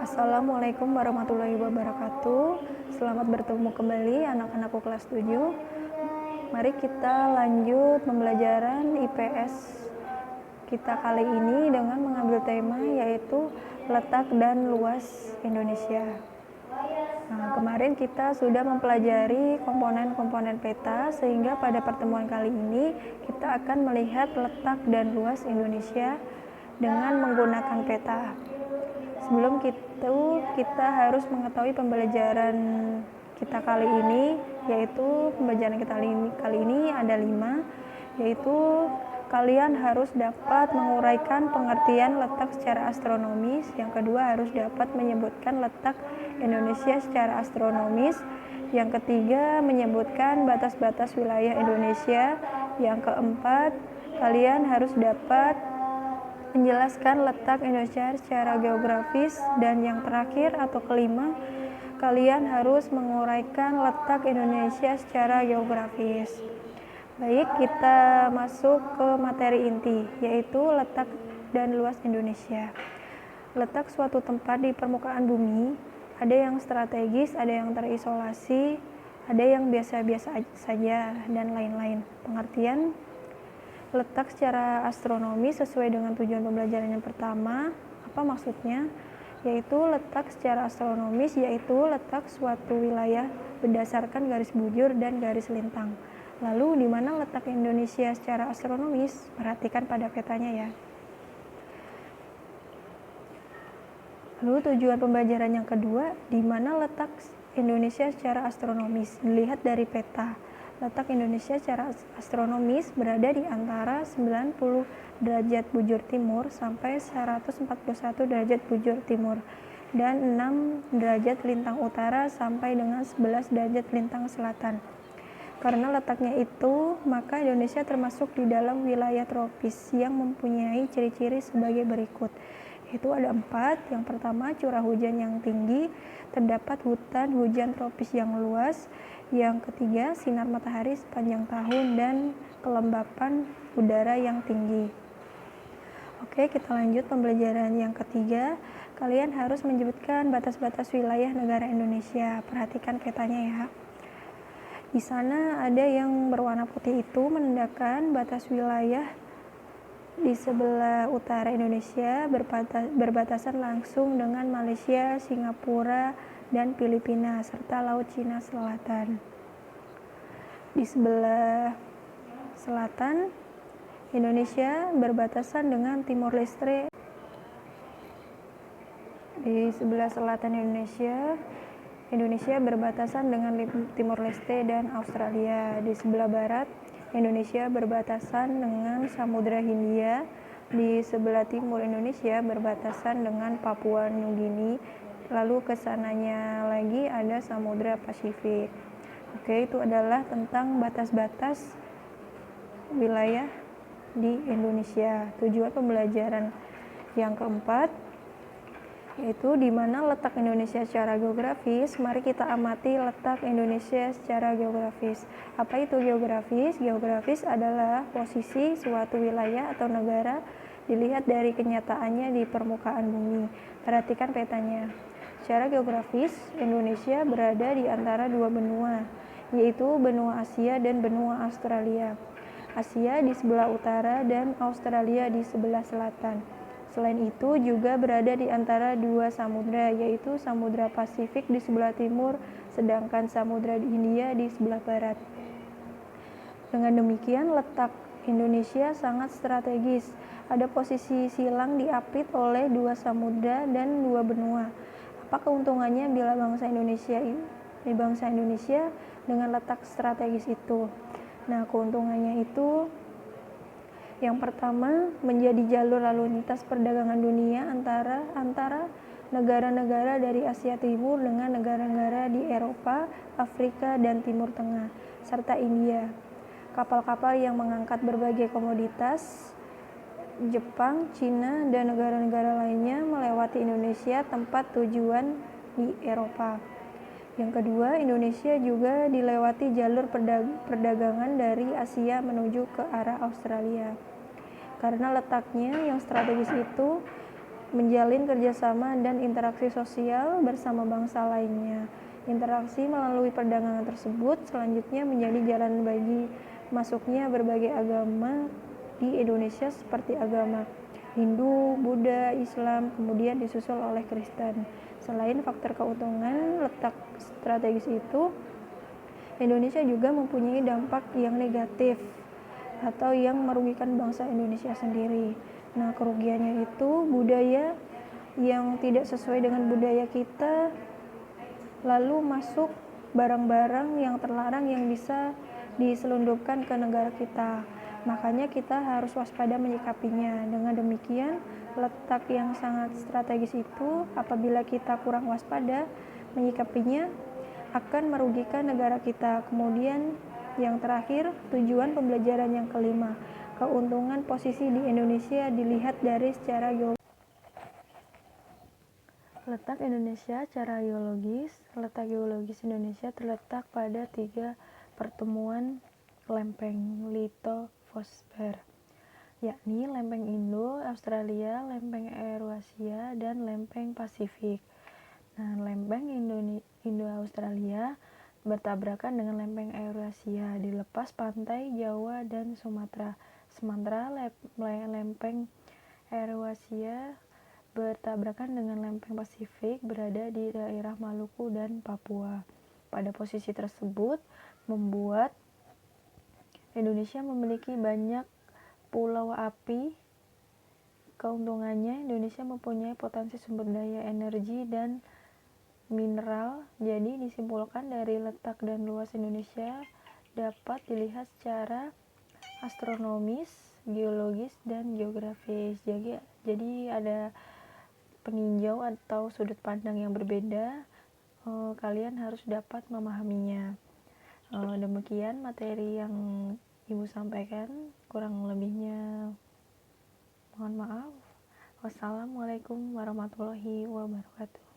Assalamualaikum warahmatullahi wabarakatuh. Selamat bertemu kembali anak-anakku kelas 7. Mari kita lanjut pembelajaran IPS kita kali ini dengan mengambil tema yaitu letak dan luas Indonesia. Nah, kemarin kita sudah mempelajari komponen-komponen peta, sehingga pada pertemuan kali ini kita akan melihat letak dan luas Indonesia dengan menggunakan peta. Sebelum itu, kita harus mengetahui pembelajaran kita kali ini, yaitu pembelajaran kita kali ini ada 5, yaitu kalian harus dapat menguraikan pengertian letak secara astronomis. Yang kedua, harus dapat menyebutkan letak Indonesia secara astronomis. Yang ketiga, menyebutkan batas-batas wilayah Indonesia. Yang keempat, kalian harus dapat menjelaskan letak Indonesia secara geografis. Dan yang terakhir atau kelima, kalian harus menguraikan letak Indonesia secara geografis. Baik, kita masuk ke materi inti, yaitu letak dan luas Indonesia. Letak suatu tempat di permukaan bumi, ada yang strategis, ada yang terisolasi, ada yang biasa-biasa saja, dan lain-lain. Pengertian letak secara astronomis sesuai dengan tujuan pembelajaran yang pertama. Apa maksudnya? Yaitu letak secara astronomis yaitu letak suatu wilayah berdasarkan garis bujur dan garis lintang. Lalu di mana letak Indonesia secara astronomis? Perhatikan pada petanya ya. Lalu tujuan pembelajaran yang kedua, di mana letak Indonesia secara astronomis? Dilihat dari peta. Letak Indonesia secara astronomis berada di antara 90 derajat bujur timur sampai 141 derajat bujur timur dan 6 derajat lintang utara sampai dengan 11 derajat lintang selatan. Karena letaknya itu, maka Indonesia termasuk di dalam wilayah tropis yang mempunyai ciri-ciri sebagai berikut. Itu ada 4. Yang pertama, curah hujan yang tinggi, terdapat hutan hujan tropis yang luas. Yang ketiga, sinar matahari sepanjang tahun dan kelembapan udara yang tinggi. Oke, kita lanjut pembelajaran yang ketiga. Kalian harus menyebutkan batas-batas wilayah negara Indonesia. Perhatikan petanya ya. Di sana ada yang berwarna putih, itu menandakan batas wilayah di sebelah utara Indonesia berbatasan langsung dengan Malaysia, Singapura, dan Filipina, serta Laut Cina Selatan. Di sebelah selatan Indonesia berbatasan dengan Timor Leste. Di sebelah selatan Indonesia berbatasan dengan Timor Leste dan Australia. Di sebelah barat Indonesia berbatasan dengan Samudra Hindia. Di sebelah timur Indonesia berbatasan dengan Papua New Guinea. Lalu kesananya lagi ada Samudra Pasifik. Oke, itu adalah tentang batas-batas wilayah di Indonesia. Tujuan pembelajaran yang keempat, yaitu di mana letak Indonesia secara geografis. Mari kita amati letak Indonesia secara geografis. Apa itu geografis? Geografis adalah posisi suatu wilayah atau negara dilihat dari kenyataannya di permukaan bumi. Perhatikan petanya. Secara geografis, Indonesia berada di antara dua benua, yaitu benua Asia dan benua Australia. Asia di sebelah utara dan Australia di sebelah selatan. Selain itu juga berada di antara dua samudra, yaitu Samudra Pasifik di sebelah timur, sedangkan Samudra Hindia di sebelah barat. Dengan demikian, letak Indonesia sangat strategis. Ada posisi silang diapit oleh dua samudra dan dua benua. Apa keuntungannya bila bangsa Indonesia dengan letak strategis itu? Nah, keuntungannya itu yang pertama, menjadi jalur lalu lintas perdagangan dunia antara negara-negara dari Asia Timur dengan negara-negara di Eropa, Afrika, dan Timur Tengah, serta India. Kapal-kapal yang mengangkat berbagai komoditas, Jepang, Cina, dan negara-negara lainnya melewati Indonesia, tempat tujuan di Eropa. Yang kedua, Indonesia juga dilewati jalur perdagangan dari Asia menuju ke arah Australia. Karena letaknya yang strategis itu, menjalin kerjasama dan interaksi sosial bersama bangsa lainnya. Interaksi melalui perdagangan tersebut selanjutnya menjadi jalan bagi masuknya berbagai agama di Indonesia seperti agama Hindu, Buddha, Islam, kemudian disusul oleh Kristen. Selain faktor keuntungan letak strategis itu, Indonesia juga mempunyai dampak yang negatif atau yang merugikan bangsa Indonesia sendiri. Nah, kerugiannya itu budaya yang tidak sesuai dengan budaya kita, lalu masuk barang-barang yang terlarang yang bisa diselundupkan ke negara kita. Makanya kita harus waspada menyikapinya. Dengan demikian, letak yang sangat strategis itu apabila kita kurang waspada menyikapinya akan merugikan negara kita. Kemudian yang terakhir, tujuan pembelajaran yang kelima, keuntungan posisi di Indonesia dilihat dari secara geologis. Letak Indonesia secara geologis. Letak geologis Indonesia terletak pada 3 pertemuan lempeng litosfer, yakni lempeng Indo, Australia, lempeng Eurasia, dan lempeng Pasifik. Nah, lempeng Indo-Australia bertabrakan dengan lempeng Eurasia di lepas pantai Jawa dan Sumatera. Sementara lempeng Eurasia bertabrakan dengan lempeng Pasifik berada di daerah Maluku dan Papua. Pada posisi tersebut membuat Indonesia memiliki banyak pulau api. Keuntungannya, Indonesia mempunyai potensi sumber daya energi dan mineral. Jadi disimpulkan dari letak dan luas Indonesia dapat dilihat secara astronomis, geologis, dan geografis. Jadi ada peninjau atau sudut pandang yang berbeda, kalian harus dapat memahaminya. Demikian materi yang Ibu sampaikan, kurang lebihnya mohon maaf. Wassalamualaikum warahmatullahi wabarakatuh.